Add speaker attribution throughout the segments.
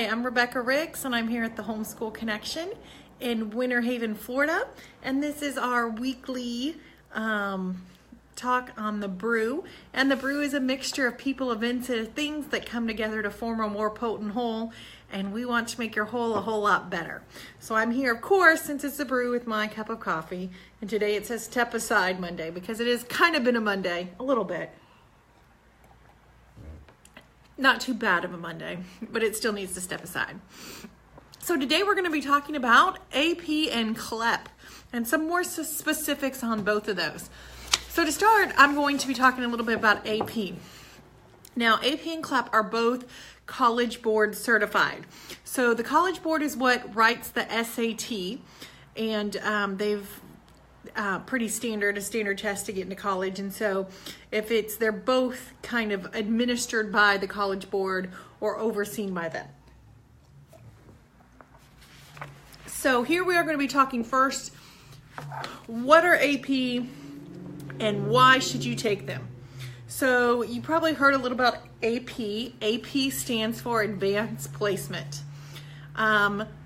Speaker 1: Hi, I'm Rebekah Ricks, and I'm here at the Homeschool Connection in Winter Haven, Florida. And this is our weekly talk on the brew. And the brew is a mixture of people, events, and things that come together to form a more potent whole. And we want to make your whole a whole lot better. So I'm here, of course, since it's a brew, with my cup of coffee. And today it says Step Aside Monday because it has kind of been a Monday, a little bit. Not too bad of a Monday, but it still needs to step aside. So today we're going to be talking about AP and CLEP and some more specifics on both of those. So to start, I'm going to be talking a little bit about AP. Now, AP and CLEP are both College Board certified. So the College Board is what writes the SAT, and they've pretty standard, a standard test to get into college. And so they're both kind of administered by the College Board or overseen by them. So here we are going to be talking first, what are AP and why should you take them? So you probably heard a little about AP. AP stands for Advanced Placement.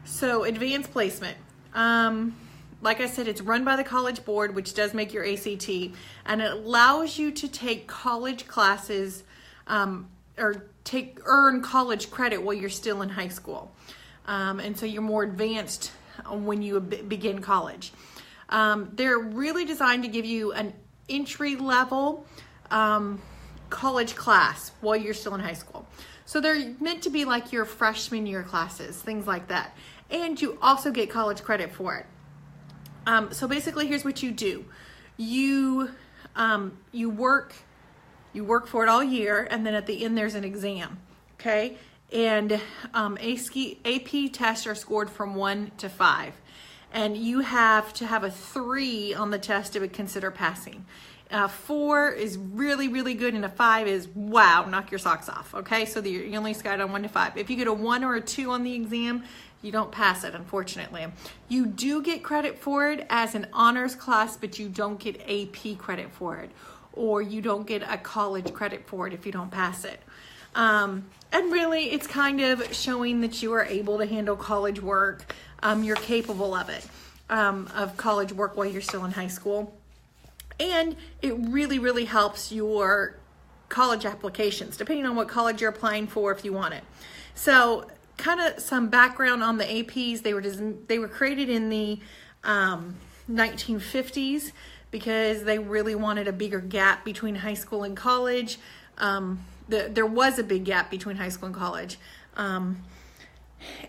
Speaker 1: So Advanced Placement. Like I said, it's run by the College Board, which does make your ACT, and it allows you to take college classes or earn college credit while you're still in high school. And so you're more advanced when you begin college. They're really designed to give you an entry-level college class while you're still in high school. So they're meant to be like your freshman year classes, things like that. And you also get college credit for it. So basically, here's what you do. You work for it all year, and then at the end there's an exam, okay? And AP tests are scored from 1 to 5, and you have to have a 3 on the test to consider passing. 4 is really, really good, and a 5 is wow, knock your socks off, okay? So you only scored on 1 to 5. If you get a 1 or a 2 on the exam, you don't pass it, unfortunately. You do get credit for it as an honors class, but you don't get AP credit for it, or you don't get a college credit for it if you don't pass it. And really, it's kind of showing that you are able to handle college work. You're capable of it, of college work while you're still in high school. And it really, really helps your college applications, depending on what college you're applying for if you want it. So kind of some background on the APs. They were created in the 1950s because they really wanted a bigger gap between high school and college. There was a big gap between high school and college. And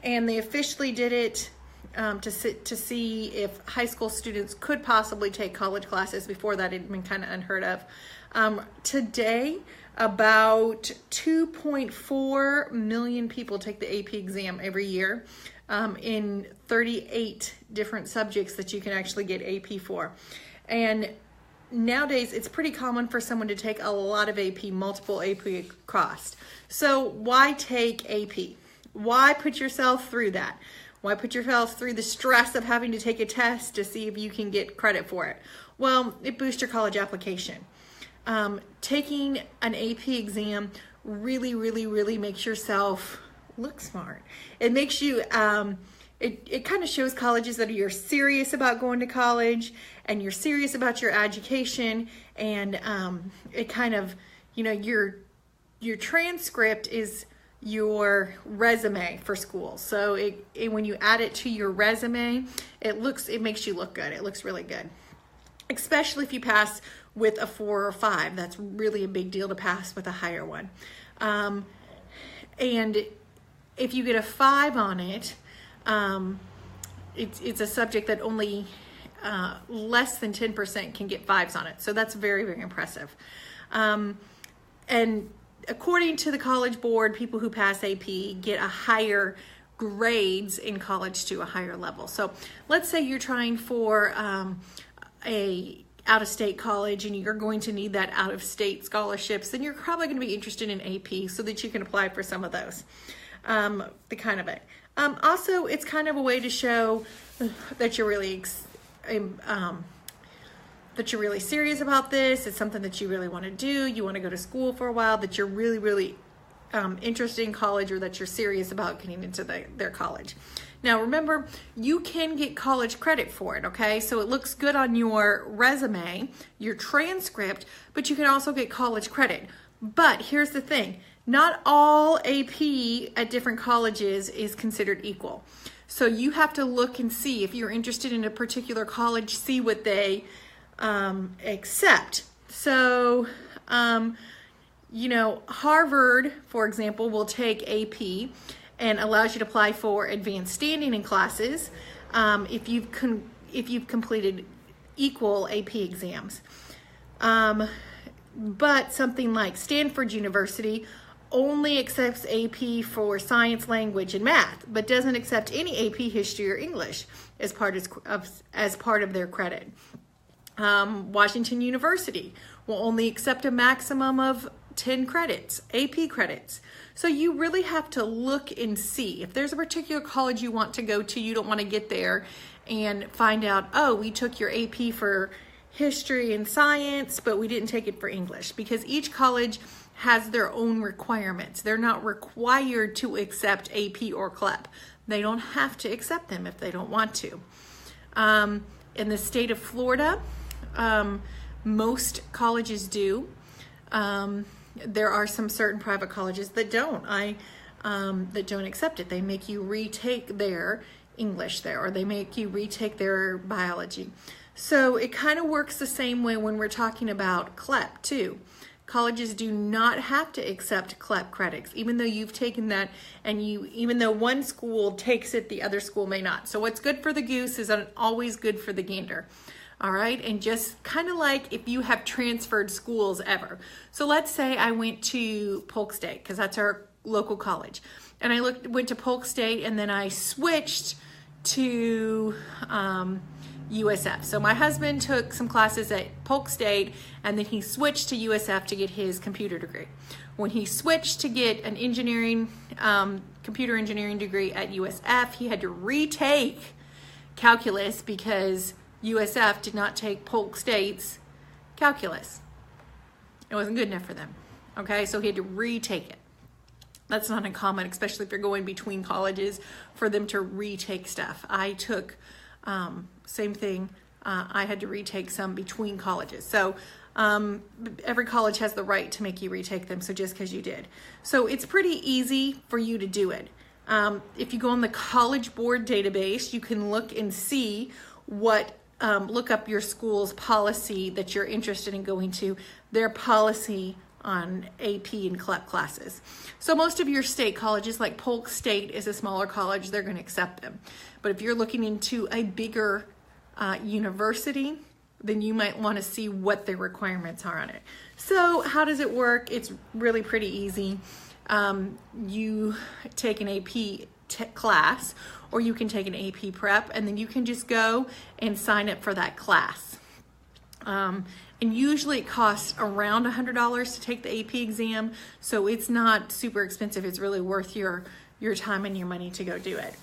Speaker 1: they officially did it to see if high school students could possibly take college classes. Before that, it had been kind of unheard of. Today, about 2.4 million people take the AP exam every year in 38 different subjects that you can actually get AP for. And nowadays, it's pretty common for someone to take a lot of AP, multiple AP cost. So why take AP? Why put yourself through that? Why put yourself through the stress of having to take a test to see if you can get credit for it? Well, it boosts your college application. Taking an AP exam really, really, really makes yourself look smart. It makes you, it kind of shows colleges that you're serious about going to college and you're serious about your education, and it kind of, your transcript is your resume for school. So when you add it to your resume, it makes you look good. It looks really good, especially if you pass with a 4 or 5. That's really a big deal to pass with a higher one. And if you get a 5 on it, it's a subject that only less than 10% can get 5s on it. So that's very, very impressive. And according to the College Board, people who pass AP get a higher grades in college to a higher level. So let's say you're trying for a out-of-state college and you're going to need that out-of-state scholarships, then you're probably going to be interested in AP so that you can apply for some of those. Also, it's kind of a way to show that you're really serious about this. It's something that you really want to do. You want to go to school for a while, that you're really, really interested in college or that you're serious about getting into their college. Now remember, you can get college credit for it, okay? So it looks good on your resume, your transcript, but you can also get college credit. But here's the thing, not all AP at different colleges is considered equal. So you have to look and see if you're interested in a particular college, see what they accept. So, you know, Harvard, for example, will take AP and allows you to apply for advanced standing in classes if you've completed equal AP exams. But something like Stanford University only accepts AP for science, language, and math, but doesn't accept any AP history or English as part of their credit. Washington University will only accept a maximum of 10 credits, AP credits. So you really have to look and see. If there's a particular college you want to go to, you don't want to get there and find out, oh, we took your AP for history and science, but we didn't take it for English, because each college has their own requirements. They're not required to accept AP or CLEP. They don't have to accept them if they don't want to. In the state of Florida, most colleges do. There are some certain private colleges that don't. That don't accept it. They make you retake their English there, or they make you retake their biology. So it kind of works the same way when we're talking about CLEP too. Colleges do not have to accept CLEP credits, even though you've taken that, and even though one school takes it, the other school may not. So what's good for the goose is always good for the gander. All right, and just kind of like if you have transferred schools ever. So let's say I went to Polk State, because that's our local college, and I went to Polk State, and then I switched to USF. So my husband took some classes at Polk State, and then he switched to USF to get his computer degree. When he switched to get an engineering, computer engineering degree at USF, he had to retake calculus because USF did not take Polk State's calculus. It wasn't good enough for them. Okay, so he had to retake it. That's not uncommon, especially if you're going between colleges, for them to retake stuff. I took same thing. I had to retake some between colleges. So every college has the right to make you retake them, so just because you did. So it's pretty easy for you to do it. If you go on the College Board database, you can look and see look up your school's policy that you're interested in going to, their policy on AP and CLEP classes. So most of your state colleges, like Polk State is a smaller college, they're going to accept them. But if you're looking into a bigger university, then you might want to see what the requirements are on it. So how does it work? It's really pretty easy. You take an AP class, or you can take an AP prep, and then you can just go and sign up for that class. And usually it costs around $100 to take the AP exam, so it's not super expensive. It's really worth your time and your money to go do it.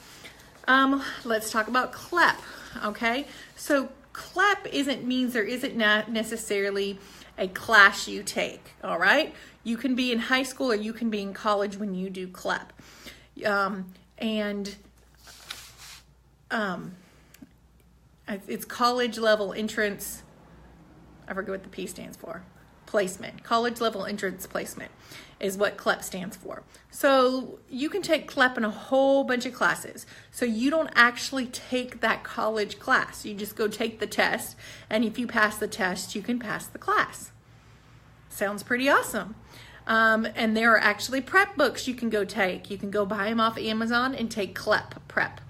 Speaker 1: Let's talk about CLEP, okay? So CLEP means there isn't necessarily a class you take, all right? You can be in high school or you can be in college when you do CLEP. It's college level entrance, I forget what the P stands for, placement. College level entrance placement is what CLEP stands for. So you can take CLEP in a whole bunch of classes. So you don't actually take that college class. You just go take the test, and if you pass the test, you can pass the class. Sounds pretty awesome. And there are actually prep books you can go take. You can go buy them off Amazon and take CLEP prep.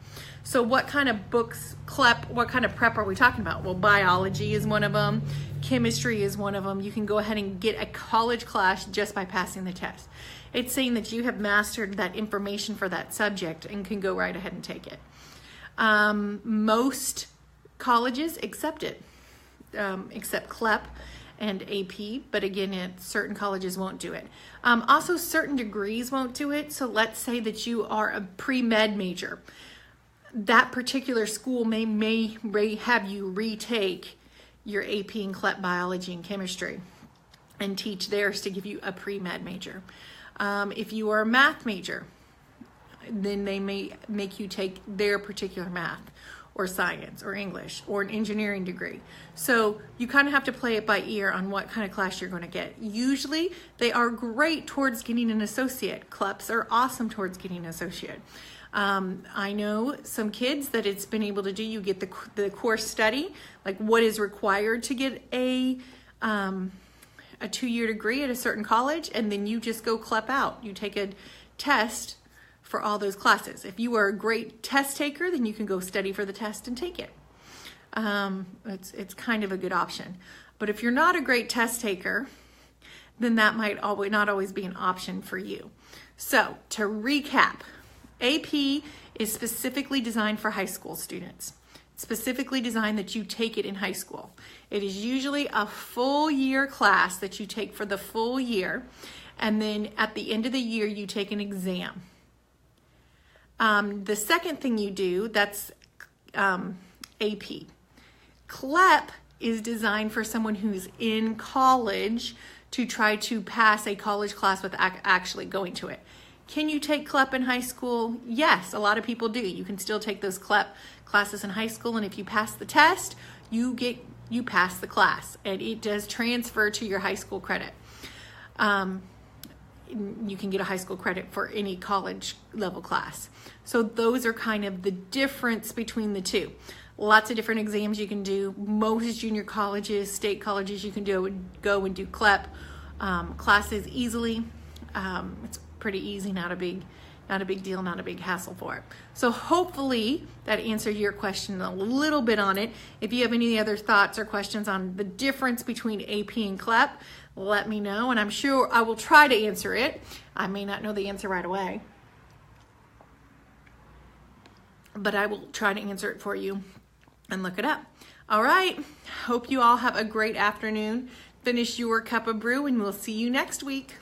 Speaker 1: So what kind of books, CLEP, what kind of prep are we talking about? Well, biology is one of them. Chemistry is one of them. You can go ahead and get a college class just by passing the test. It's saying that you have mastered that information for that subject and can go right ahead and take it. Most colleges accept it, except CLEP and AP, but again, certain colleges won't do it. Also, certain degrees won't do it. So let's say that you are a pre-med major. That particular school may have you retake your AP and CLEP biology and chemistry and teach theirs to give you a pre-med major. If you are a math major, then they may make you take their particular math or science or English or an engineering degree. So you kind of have to play it by ear on what kind of class you're going to get. Usually they are great towards getting an associate. CLEPs are awesome towards getting an associate. I know some kids that it's been able to do, you get the course study, like what is required to get a 2-year degree at a certain college, and then you just go CLEP out. You take a test for all those classes. If you are a great test taker, then you can go study for the test and take it. It's kind of a good option. But if you're not a great test taker, then that might not always be an option for you. So to recap, AP is specifically designed for high school students. It's specifically designed that you take it in high school. It is usually a full year class that you take for the full year, and then at the end of the year you take an exam. The second thing you do, that's AP. CLEP is designed for someone who's in college to try to pass a college class with actually going to it. Can you take CLEP in high school? Yes, a lot of people do. You can still take those CLEP classes in high school, and if you pass the test, you pass the class, and it does transfer to your high school credit. You can get a high school credit for any college level class. So those are kind of the difference between the two. Lots of different exams you can do. Most junior colleges, state colleges, you can go and do CLEP classes easily. It's pretty easy, not a big deal, not a big hassle for it. So hopefully that answered your question a little bit on it. If you have any other thoughts or questions on the difference between AP and CLEP, let me know, and I'm sure I will try to answer it. I may not know the answer right away, but I will try to answer it for you and look it up. All right, hope you all have a great afternoon. Finish your cup of brew, and we'll see you next week.